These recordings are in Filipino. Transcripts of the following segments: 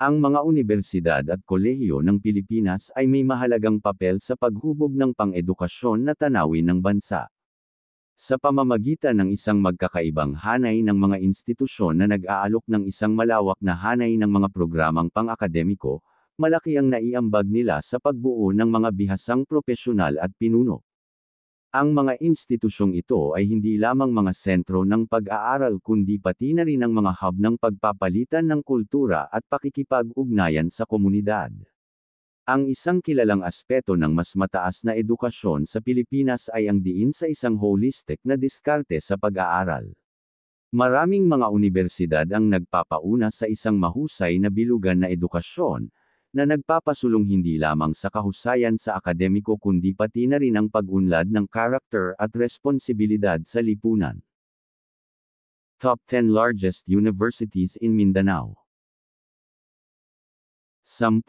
Ang mga unibersidad at kolehiyo ng Pilipinas ay may mahalagang papel sa paghubog ng pang-edukasyon na tanawin ng bansa. Sa pamamagitan ng isang magkakaibang hanay ng mga institusyon na nag-aalok ng isang malawak na hanay ng mga programang pang-akademiko, malaki ang naiambag nila sa pagbuo ng mga bihasang propesyonal at pinuno. Ang mga institusyong ito ay hindi lamang mga sentro ng pag-aaral kundi pati na rin ang mga hub ng pagpapalitan ng kultura at pakikipag-ugnayan sa komunidad. Ang isang kilalang aspeto ng mas mataas na edukasyon sa Pilipinas ay ang diin sa isang holistic na diskarte sa pag-aaral. Maraming mga unibersidad ang nagpapauna sa isang mahusay na bilugan na edukasyon, na nagpapasulong hindi lamang sa kahusayan sa akademiko kundi pati na rin ang pag-unlad ng karakter at responsibilidad sa lipunan. Top 10 Largest Universities in Mindanao. 10.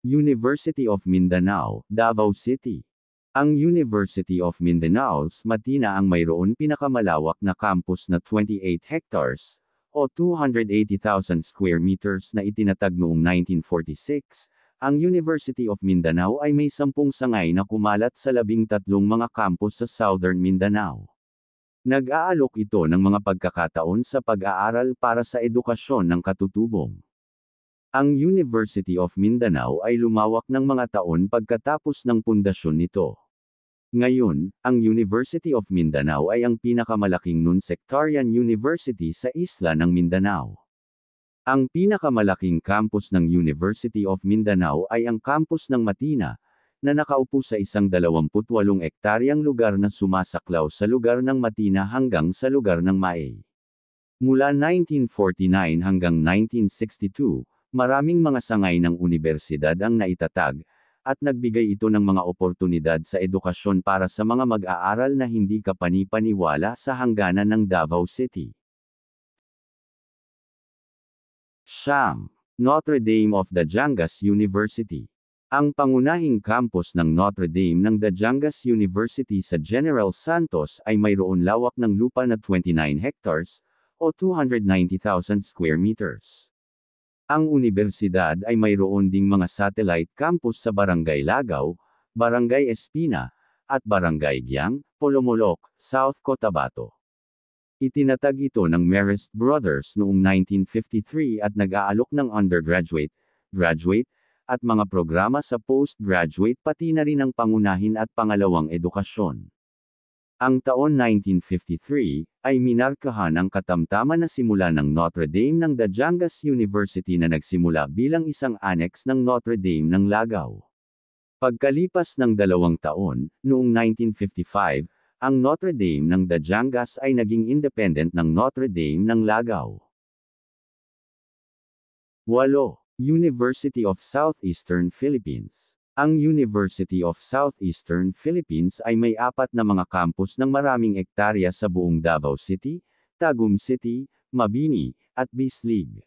University of Mindanao, Davao City. Ang University of Mindanao's Matina ang mayroon pinakamalawak na campus na 28 hectares, o 280,000 square meters na itinatag noong 1946, ang University of Mindanao ay may 10 sangay na kumalat sa 13 mga campus sa Southern Mindanao. Nag-aalok ito ng mga pagkakataon sa pag-aaral para sa edukasyon ng katutubong. Ang University of Mindanao ay lumawak ng mga taon pagkatapos ng pundasyon nito. Ngayon, ang University of Mindanao ay ang pinakamalaking non-sectarian university sa isla ng Mindanao. Ang pinakamalaking campus ng University of Mindanao ay ang campus ng Matina, na nakaupo sa isang 28 ektaryang lugar na sumasaklaw sa lugar ng Matina hanggang sa lugar ng Maay. Mula 1949 hanggang 1962, maraming mga sangay ng unibersidad ang naitatag, at nagbigay ito ng mga oportunidad sa edukasyon para sa mga mag-aaral na hindi kapani-paniwala sa hangganan ng Davao City. Siyam. Notre Dame of Dajangas University. Ang pangunahing campus ng Notre Dame ng Dajangas University sa General Santos ay mayroon lawak ng lupa na 29 hectares, o 290,000 square meters. Ang universidad ay mayroon ding mga satellite campus sa Barangay Lagaw, Barangay Espina, at Barangay Giang, Polomolok, South Cotabato. Itinatag ito ng Marist Brothers noong 1953 at nag-aalok ng undergraduate, graduate, at mga programa sa postgraduate pati na rin ang pangunahin at pangalawang edukasyon. Ang taon 1953, ay minarkahan ang katamtaman na simula ng Notre Dame ng Dajangas University na nagsimula bilang isang annex ng Notre Dame ng Lagaw. Pagkalipas ng 2 taon, noong 1955, ang Notre Dame ng Dajangas ay naging independent ng Notre Dame ng Lagaw. 8. University of Southeastern Philippines. Ang University of Southeastern Philippines ay may 4 na mga campus ng maraming ektarya sa buong Davao City, Tagum City, Mabini, at Bislig.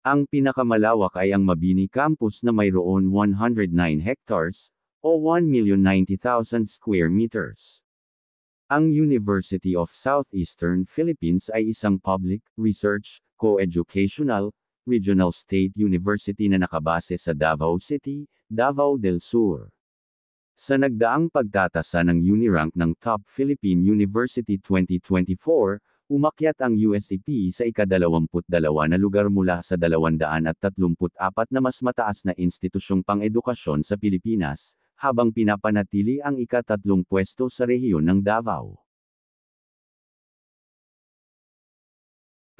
Ang pinakamalawak ay ang Mabini campus na mayroon 109 hectares, o 1,090,000 square meters. Ang University of Southeastern Philippines ay isang public, research, co-educational, regional state university na nakabase sa Davao City, Davao del Sur. Sa nagdaang pagtatasa ng Unirank ng Top Philippine University 2024, umakyat ang USEP sa ika-22 na lugar mula sa 234 na mas mataas na institusyong pang-edukasyon sa Pilipinas, habang pinapanatili ang ika-3 pwesto sa rehiyon ng Davao.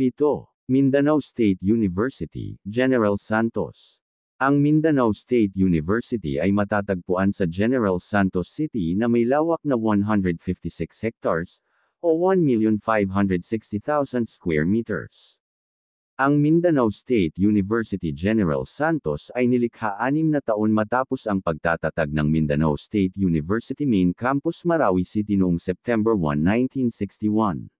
7. Mindanao State University, General Santos. Ang Mindanao State University ay matatagpuan sa General Santos City na may lawak na 156 hectares, o 1,560,000 square meters. Ang Mindanao State University General Santos ay nilikha 6 na taon matapos ang pagtatatag ng Mindanao State University Main Campus Marawi City noong September 1, 1961.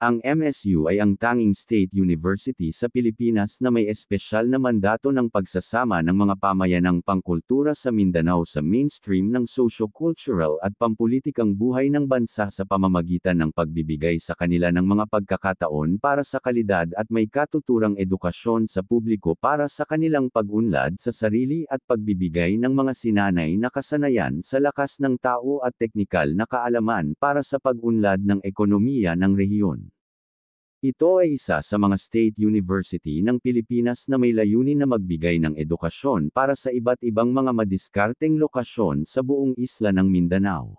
Ang MSU ay ang tanging state university sa Pilipinas na may espesyal na mandato ng pagsasama ng mga pamayanang pangkultura sa Mindanao sa mainstream ng socio-cultural at pampulitikang buhay ng bansa sa pamamagitan ng pagbibigay sa kanila ng mga pagkakataon para sa kalidad at may katuturang edukasyon sa publiko para sa kanilang pag-unlad sa sarili at pagbibigay ng mga sinanay na kasanayan sa lakas ng tao at teknikal na kaalaman para sa pag-unlad ng ekonomiya ng rehiyon. Ito ay isa sa mga state university ng Pilipinas na may layunin na magbigay ng edukasyon para sa iba't ibang mga madiskarteng lokasyon sa buong isla ng Mindanao.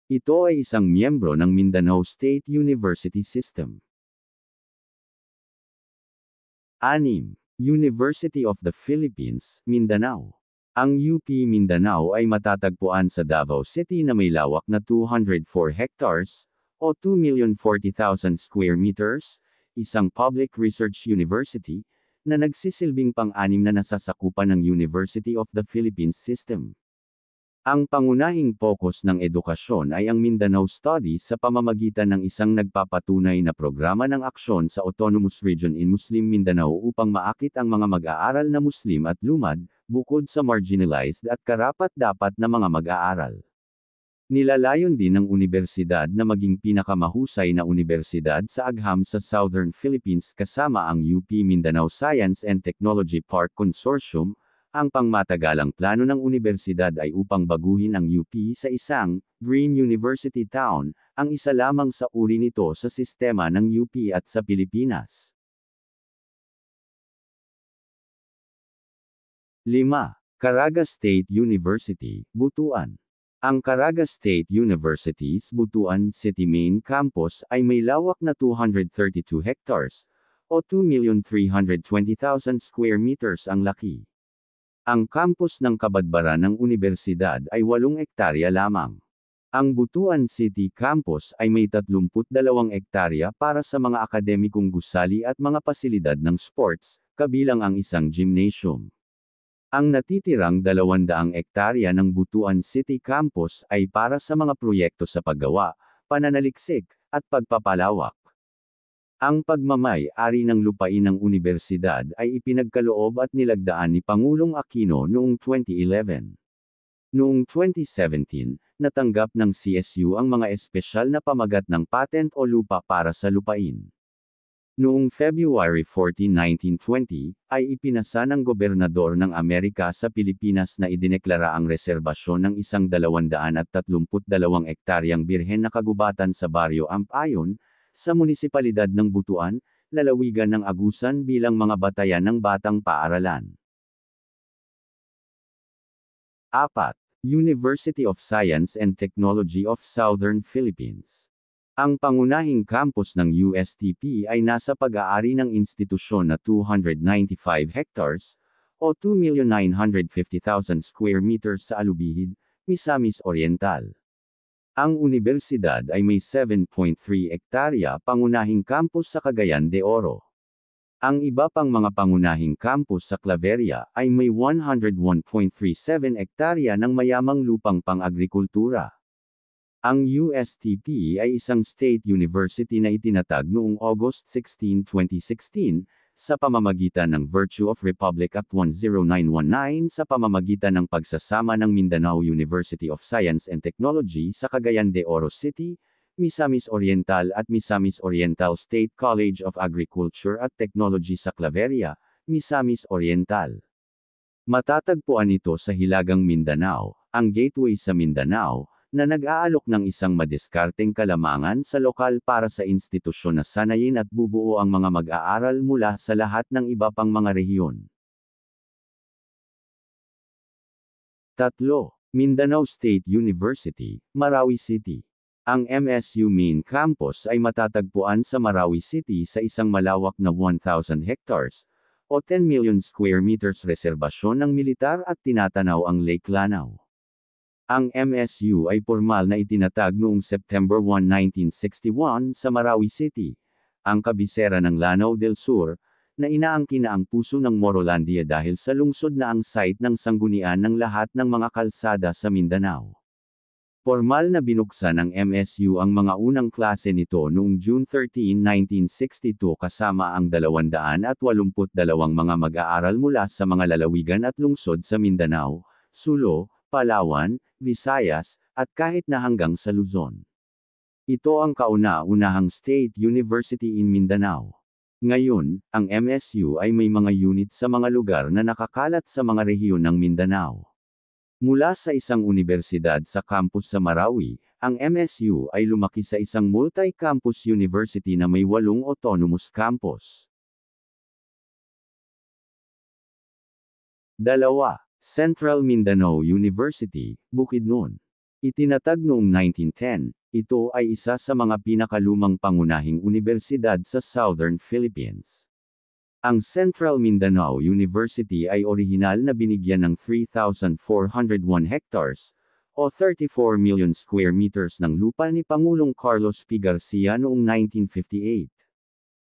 Ito ay isang miyembro ng Mindanao State University System. 6. University of the Philippines, Mindanao. Ang UP Mindanao ay matatagpuan sa Davao City na may lawak na 204 hectares, o 2,040,000 square meters, isang public research university, na nagsisilbing pang-anim na nasasakupan ng University of the Philippines System. Ang pangunahing focus ng edukasyon ay ang Mindanao Studies sa pamamagitan ng isang nagpapatunay na programa ng aksyon sa Autonomous Region in Muslim Mindanao upang maakit ang mga mag-aaral na Muslim at lumad, bukod sa marginalized at karapat-dapat na mga mag-aaral. Nilalayon din ng unibersidad na maging pinakamahusay na unibersidad sa agham sa Southern Philippines kasama ang UP Mindanao Science and Technology Park Consortium. Ang pangmatagalang plano ng unibersidad ay upang baguhin ang UP sa isang Green University Town, ang isa lamang sa uri nito sa sistema ng UP at sa Pilipinas. 5. Caraga State University, Butuan. Ang Caraga State University's Butuan City Main Campus ay may lawak na 232 hectares, o 2,320,000 square meters ang laki. Ang campus ng Kabadbaran ng Universidad ay 8 hektarya lamang. Ang Butuan City Campus ay may 32 hektarya para sa mga akademikong gusali at mga pasilidad ng sports, kabilang ang isang gymnasium. Ang natitirang 200 hektarya ng Butuan City Campus ay para sa mga proyekto sa paggawa, pananaliksik, at pagpapalawak. Ang pagmamay-ari ng lupain ng universidad ay ipinagkaloob at nilagdaan ni Pangulong Aquino noong 2011. Noong 2017, natanggap ng CSU ang mga espesyal na pamagat ng patent o lupa para sa lupain. Noong February 14, 1920, ay ipinasa ng gobernador ng Amerika sa Pilipinas na idineklara ang reserbasyon ng isang 232 hektaryang birhen na kagubatan sa Baryo Ampayon, sa munisipalidad ng Butuan, lalawigan ng Agusan bilang mga batayan ng batang paaralan. 4. University of Science and Technology of Southern Philippines. Ang pangunahing campus ng USTP ay nasa pag-aari ng institusyon na 295 hectares, o 2,950,000 square meters sa Alubihid, Misamis Oriental. Ang universidad ay may 7.3 hektarya pangunahing campus sa Cagayan de Oro. Ang iba pang mga pangunahing campus sa Claveria ay may 101.37 hektarya ng mayamang lupang pang-agrikultura. Ang USTP ay isang state university na itinatag noong August 16, 2016, sa pamamagitan ng Virtue of Republic Act 10919 sa pamamagitan ng pagsasama ng Mindanao University of Science and Technology sa Cagayan de Oro City, Misamis Oriental at Misamis Oriental State College of Agriculture at Technology sa Claveria, Misamis Oriental. Matatagpuan ito sa Hilagang Mindanao, ang gateway sa Mindanao, na nag-aalok ng isang madiskarteng kalamangan sa lokal para sa institusyon na sanayin at bubuo ang mga mag-aaral mula sa lahat ng iba pang mga rehiyon. 3. Mindanao State University, Marawi City. Ang MSU Main Campus ay matatagpuan sa Marawi City sa isang malawak na 1,000 hectares, o 10 million square meters reserbasyon ng militar at tinatanaw ang Lake Lanao. Ang MSU ay pormal na itinatag noong September 1, 1961 sa Marawi City, ang kabisera ng Lanao del Sur, na inaangkin na ang puso ng Morolandia dahil sa lungsod na ang site ng sanggunian ng lahat ng mga kalsada sa Mindanao. Formal na binuksan ng MSU ang mga unang klase nito noong June 13, 1962 kasama ang 282 mga mag-aaral mula sa mga lalawigan at lungsod sa Mindanao, Sulu, Palawan, Visayas, at kahit na hanggang sa Luzon. Ito ang kauna-unahang state university in Mindanao. Ngayon, ang MSU ay may mga unit sa mga lugar na nakakalat sa mga rehiyon ng Mindanao. Mula sa isang universidad sa campus sa Marawi, ang MSU ay lumaki sa isang multi-campus university na may 8 autonomous campus. 2. Central Mindanao University, Bukidnon. Itinatag noong 1910, ito ay isa sa mga pinakalumang pangunahing universidad sa Southern Philippines. Ang Central Mindanao University ay orihinal na binigyan ng 3,401 hectares, o 34 million square meters ng lupa ni Pangulong Carlos P. Garcia noong 1958.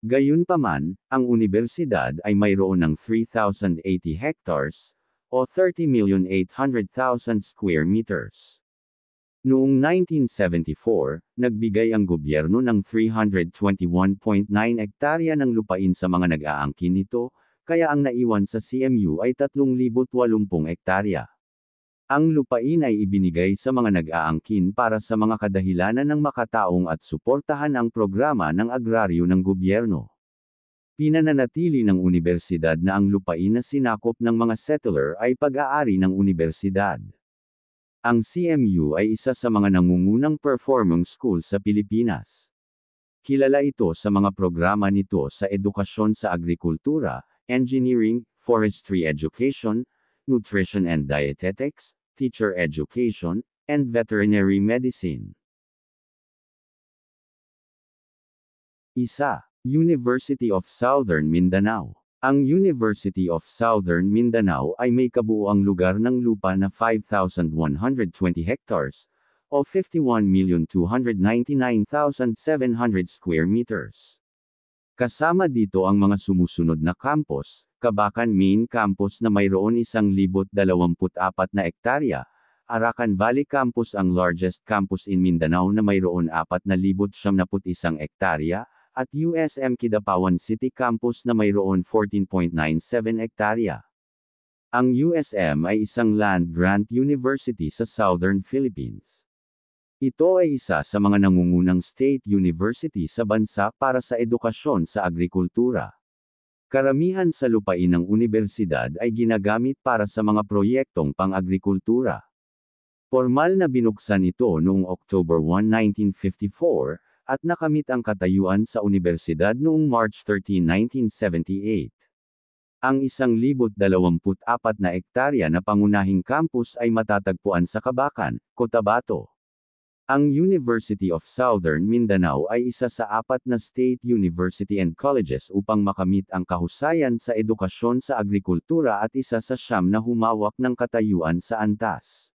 Gayunpaman, ang universidad ay mayroon ng 3,080 hectares, o 30,800,000 square meters. Noong 1974, nagbigay ang gobyerno ng 321.9 hektarya ng lupain sa mga nag-aangkin nito, kaya ang naiwan sa CMU ay 3,080 hektarya. Ang lupain ay ibinigay sa mga nag-aangkin para sa mga kadahilanan ng makataong at suportahan ang programa ng agraryo ng gobyerno. Pinananatili ng universidad na ang lupain na sinakop ng mga settler ay pag-aari ng universidad. Ang CMU ay isa sa mga nangungunang performing school sa Pilipinas. Kilala ito sa mga programa nito sa edukasyon sa agrikultura, engineering, forestry education, nutrition and dietetics, teacher education, and veterinary medicine. Isa, University of Southern Mindanao. Ang University of Southern Mindanao ay may kabuuang lugar ng lupa na 5,120 hectares, o 51,299,700 square meters. Kasama dito ang mga sumusunod na campus, Kabakan Main Campus na mayroon 1,024 na hektarya, Arakan Valley Campus ang largest campus in Mindanao na mayroon 4,071 hektarya, at USM Kidapawan City Campus na mayroon 14.97 hektarya. Ang USM ay isang land-grant university sa Southern Philippines. Ito ay isa sa mga nangungunang state university sa bansa para sa edukasyon sa agrikultura. Karamihan sa lupain ng universidad ay ginagamit para sa mga proyektong pang-agrikultura. Formal na binuksan ito noong October 1, 1954, at nakamit ang katayuan sa universidad noong March 13, 1978. Ang 1,024 na hektarya na pangunahing campus ay matatagpuan sa Kabakan, Cotabato. Ang University of Southern Mindanao ay isa sa 4 na state university and colleges upang makamit ang kahusayan sa edukasyon sa agrikultura at isa sa 9 na humawak ng katayuan sa antas.